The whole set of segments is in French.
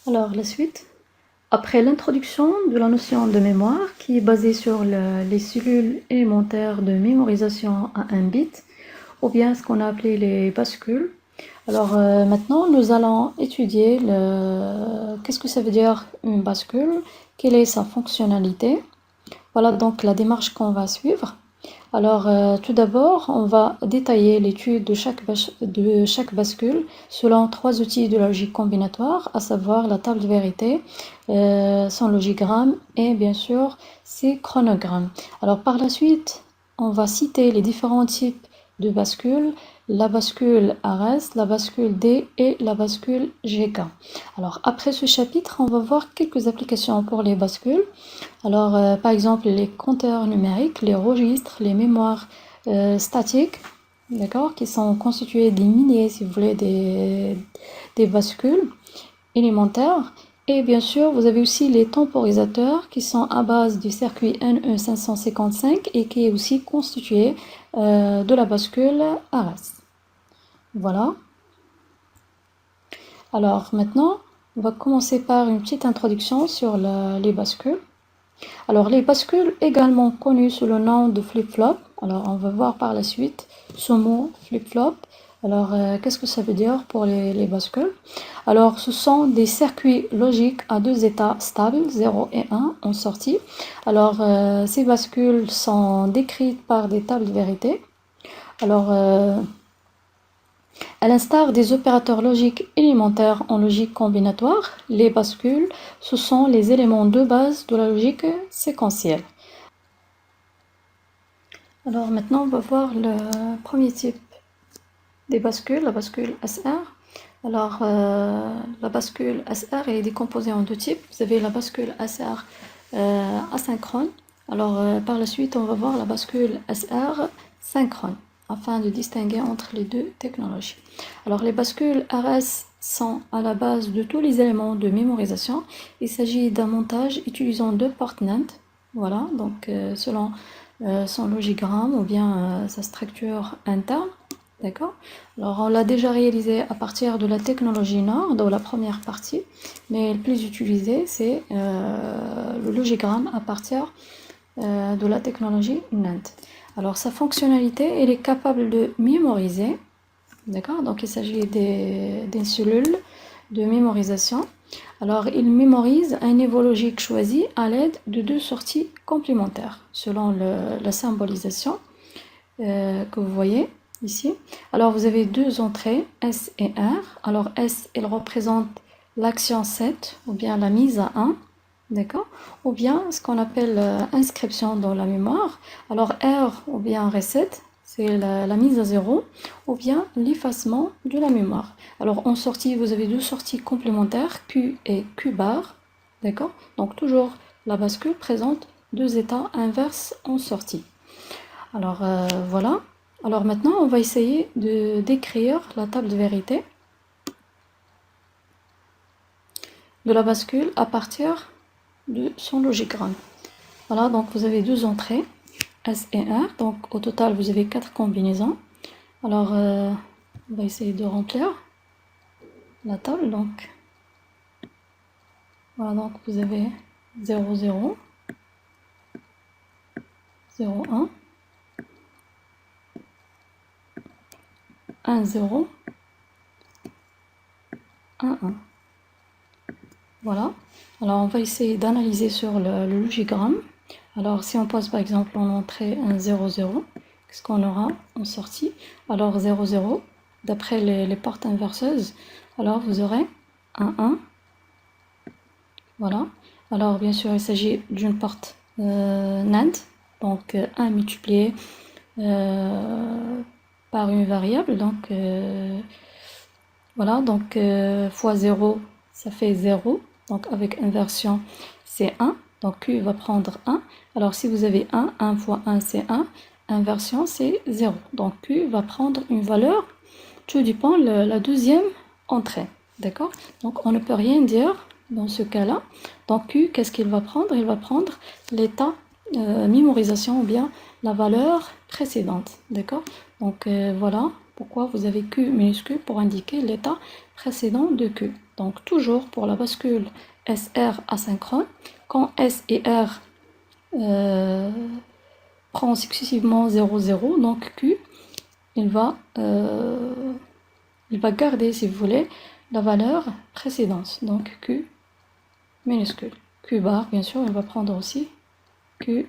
Alors, la suite. Après l'introduction de la notion de mémoire, qui est basée sur les cellules élémentaires de mémorisation à un bit, ou bien ce qu'on a appelé les bascules. Alors maintenant, nous allons étudier qu'est-ce que ça veut dire une bascule, quelle est sa fonctionnalité. Voilà donc la démarche qu'on va suivre. Alors, tout d'abord, on va détailler l'étude de chaque bascule selon trois outils de la logique combinatoire, à savoir la table de vérité, son logigramme et bien sûr ses chronogrammes. Alors, par la suite, on va citer les différents types de bascules, la bascule ARES, la bascule D et la bascule GK. Alors, après ce chapitre, on va voir quelques applications pour les bascules. Alors, par exemple, les compteurs numériques, les registres, les mémoires statiques, d'accord, qui sont constitués des milliers, si vous voulez, des bascules élémentaires. Et bien sûr, vous avez aussi les temporisateurs qui sont à base du circuit NE555 et qui est aussi constitué de la bascule ARES. Voilà. Alors maintenant, on va commencer par une petite introduction sur les bascules. Alors, les bascules, également connues sous le nom de flip-flop. Alors, on va voir par la suite ce mot flip-flop. Alors, qu'est-ce que ça veut dire pour les bascules? Alors, ce sont des circuits logiques à deux états stables, 0 et 1, en sortie. Alors, ces bascules sont décrites par des tables de vérité. Alors, à l'instar des opérateurs logiques élémentaires en logique combinatoire, les bascules, ce sont les éléments de base de la logique séquentielle. Alors maintenant, on va voir le premier type des bascules, la bascule SR. Alors, la bascule SR est décomposée en deux types. Vous avez la bascule SR asynchrone. Alors, par la suite, on va voir la bascule SR synchrone, afin de distinguer entre les deux technologies. Alors, les bascules RS sont à la base de tous les éléments de mémorisation. Il s'agit d'un montage utilisant deux portes NAND. Voilà, donc selon son logigramme ou bien sa structure interne. D'accord. Alors, on l'a déjà réalisé à partir de la technologie NOR dans la première partie, mais le plus utilisé, c'est le logigramme à partir de la technologie NAND. Alors, sa fonctionnalité, elle est capable de mémoriser. D'accord. Donc, il s'agit des cellules de mémorisation. Alors, il mémorise un niveau logique choisi à l'aide de deux sorties complémentaires, selon la symbolisation que vous voyez ici. Alors, vous avez deux entrées, S et R. Alors, S, elle représente l'action 7, ou bien la mise à 1, d'accord? Ou bien ce qu'on appelle inscription dans la mémoire. Alors, R, ou bien reset, c'est la mise à 0, ou bien l'effacement de la mémoire. Alors, en sortie, vous avez deux sorties complémentaires, Q et Q bar, d'accord? Donc, toujours la bascule présente deux états inverses en sortie. Alors, voilà. Alors maintenant, on va essayer de décrire la table de vérité de la bascule à partir de son logigramme. Voilà, donc vous avez deux entrées, S et R. Donc au total, vous avez 4 combinaisons. Alors, on va essayer de remplir la table. Donc, voilà, donc vous avez 0, 0, 0, 1, 1, 0, 1, 1. Voilà. Alors, on va essayer d'analyser sur le logigramme. Alors, si on pose par exemple en entrée un 0, 0, qu'est-ce qu'on aura en sortie? Alors, 0, 0, d'après les portes inverseuses, alors vous aurez un 1. Voilà. Alors, bien sûr, il s'agit d'une porte NAND, donc 1 multiplié par une variable. Donc, voilà, donc fois 0, ça fait 0. Donc, avec inversion, c'est 1. Donc, Q va prendre 1. Alors, si vous avez 1, 1 fois 1, c'est 1. Inversion, c'est 0. Donc, Q va prendre une valeur. Tout dépend de la deuxième entrée. D'accord? Donc, on ne peut rien dire dans ce cas-là. Donc, Q, qu'est-ce qu'il va prendre? Il va prendre l'état mémorisation ou bien la valeur précédente. D'accord? Donc, voilà Pourquoi vous avez Q minuscule? Pour indiquer l'état précédent de Q. Donc toujours pour la bascule SR asynchrone, quand S et R prend successivement 0, 0, donc Q, il va garder, si vous voulez, la valeur précédente. Donc Q minuscule. Q bar, bien sûr, il va prendre aussi Q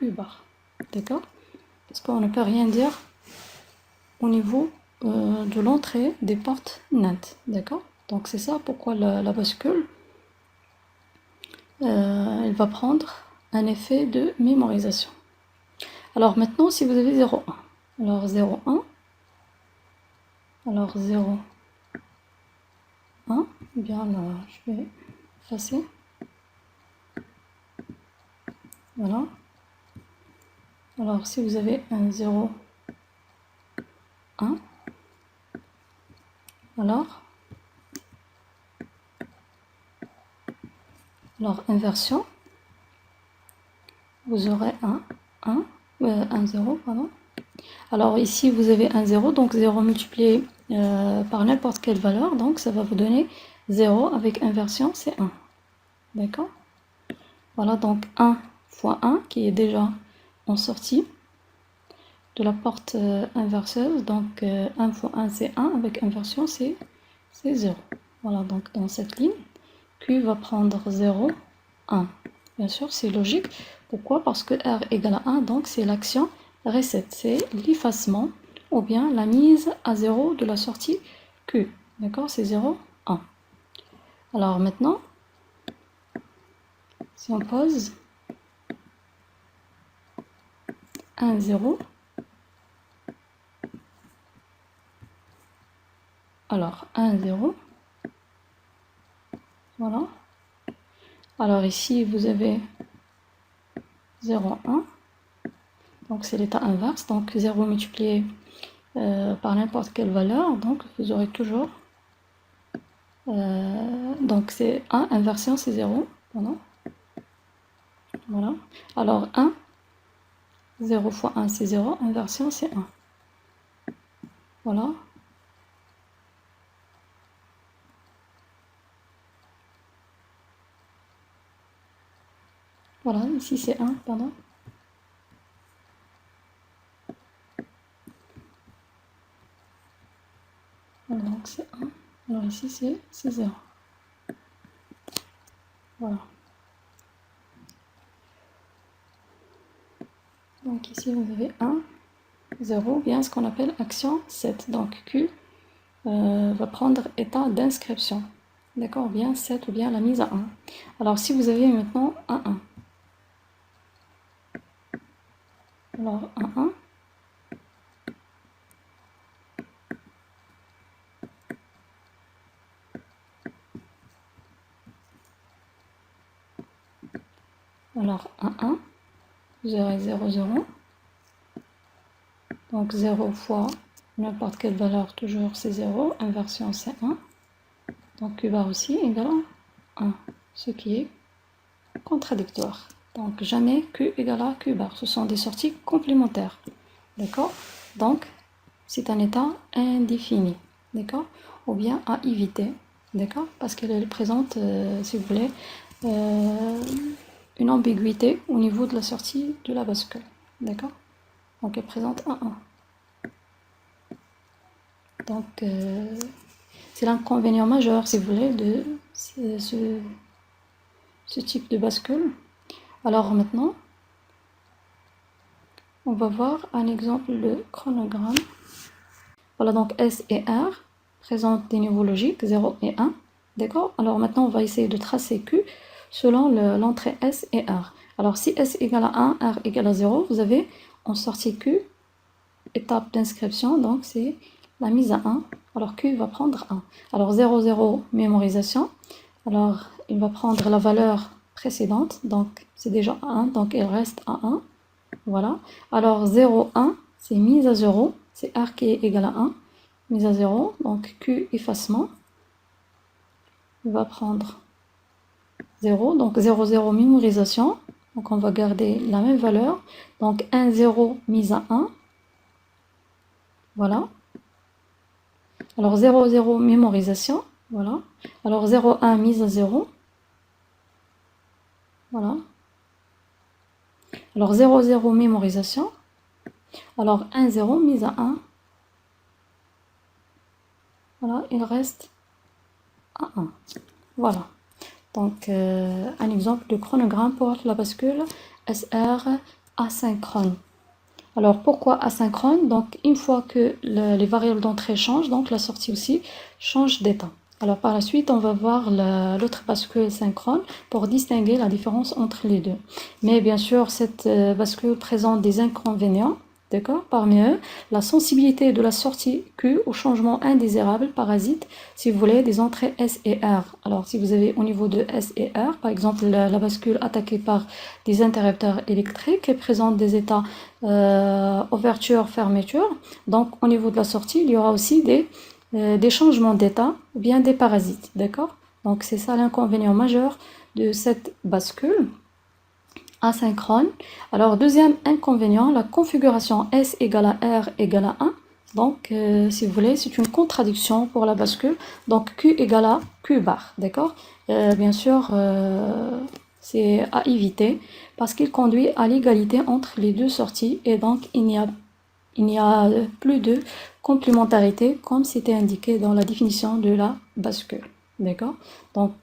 bar. D'accord? Parce qu'on ne peut rien dire au niveau de l'entrée des portes NAND. D'accord? Donc c'est ça pourquoi la bascule, elle va prendre un effet de mémorisation. Alors maintenant, si vous avez 0, 1. Alors 0, 1. Alors 0, 1. Bien là, je vais effacer. Voilà. Alors si vous avez un 0, 1. Alors inversion. Vous aurez un 0, pardon. Alors ici, vous avez un 0, donc 0 multiplié par n'importe quelle valeur, donc ça va vous donner 0 avec inversion, c'est 1. D'accord? Voilà, donc 1 fois 1 qui est déjà en sortie de la porte inverseuse. Donc 1 fois 1, c'est 1, avec inversion, c'est 0. Voilà, donc dans cette ligne, Q va prendre 0, 1. Bien sûr, c'est logique. Pourquoi? Parce que R égale à 1, donc c'est l'action reset, c'est l'effacement ou bien la mise à 0 de la sortie Q. D'accord? C'est 0, 1. Alors maintenant, si on pose 1, 0, alors 1, 0, voilà. Alors ici, vous avez 0, 1. Donc c'est l'état inverse, donc 0 multiplié par n'importe quelle valeur, donc vous aurez toujours, donc c'est 1, inversion c'est 0, voilà. Alors 1, 0 fois 1 c'est 0, inversion c'est 1, voilà. Voilà, ici c'est 1, pardon. Voilà, donc c'est 1, alors ici c'est 0, voilà. Donc ici vous avez 1, 0, bien ce qu'on appelle action 7. Donc Q va prendre état d'inscription. D'accord, bien 7 ou bien la mise à 1. Alors si vous avez maintenant un 1. Alors un 1. Alors un 1. Vous aurez 0, 0. Donc 0 fois n'importe quelle valeur, toujours c'est 0. Inversion c'est 1. Donc Q bar aussi égale à 1. Ce qui est contradictoire. Donc jamais Q égale à Q bar. Ce sont des sorties complémentaires. D'accord? Donc c'est un état indéfini. D'accord? Ou bien à éviter. D'accord? Parce qu'elle présente, si vous voulez, une ambiguïté au niveau de la sortie de la bascule. D'accord? Donc elle présente un 1. Donc c'est l'inconvénient majeur, si vous voulez, de ce type de bascule. Alors maintenant, on va voir un exemple de chronogramme. Voilà, donc S et R présentent des niveaux logiques, 0 et 1. D'accord? Alors maintenant, on va essayer de tracer Q selon l'entrée S et R. Alors si S égale à 1, R égale à 0, vous avez en sortie Q, étape d'inscription, donc c'est la mise à 1. Alors Q va prendre 1. Alors 0, 0, mémorisation. Alors il va prendre la valeur précédente, donc c'est déjà 1, donc il reste à 1. Voilà. Alors 0, 1, c'est mise à 0, c'est R qui est égal à 1. Mise à 0, donc Q effacement. Il va prendre 0, donc 0, 0, mémorisation. Donc on va garder la même valeur. Donc 1, 0, mise à 1. Voilà. Alors 0, 0, mémorisation. Voilà. Alors 0, 1, mise à 0. Voilà. Alors 0, 0, mémorisation. Alors 1, 0, mise à 1. Voilà, il reste à 1. Voilà. Donc, un exemple de chronogramme pour la bascule SR asynchrone. Alors, pourquoi asynchrone? Donc, une fois que les variables d'entrée changent, donc la sortie aussi change d'état. Alors, par la suite, on va voir l'autre bascule synchrone pour distinguer la différence entre les deux. Mais bien sûr, cette bascule présente des inconvénients. D'accord? Parmi eux, la sensibilité de la sortie Q au changement indésirable parasite, si vous voulez, des entrées S et R. Alors, si vous avez au niveau de S et R, par exemple, la bascule attaquée par des interrupteurs électriques et présente des états ouverture, fermeture. Donc, au niveau de la sortie, il y aura aussi des changements d'état ou bien des parasites. D'accord? Donc, c'est ça l'inconvénient majeur de cette bascule asynchrone. Alors, deuxième inconvénient, la configuration S égale à R égale à 1. Donc, si vous voulez, c'est une contradiction pour la bascule. Donc, Q égale à Q bar. D'accord? Bien sûr, c'est à éviter parce qu'il conduit à l'égalité entre les deux sorties et donc il n'y a plus de complémentarité comme c'était indiqué dans la définition de la bascule. D'accord? Donc,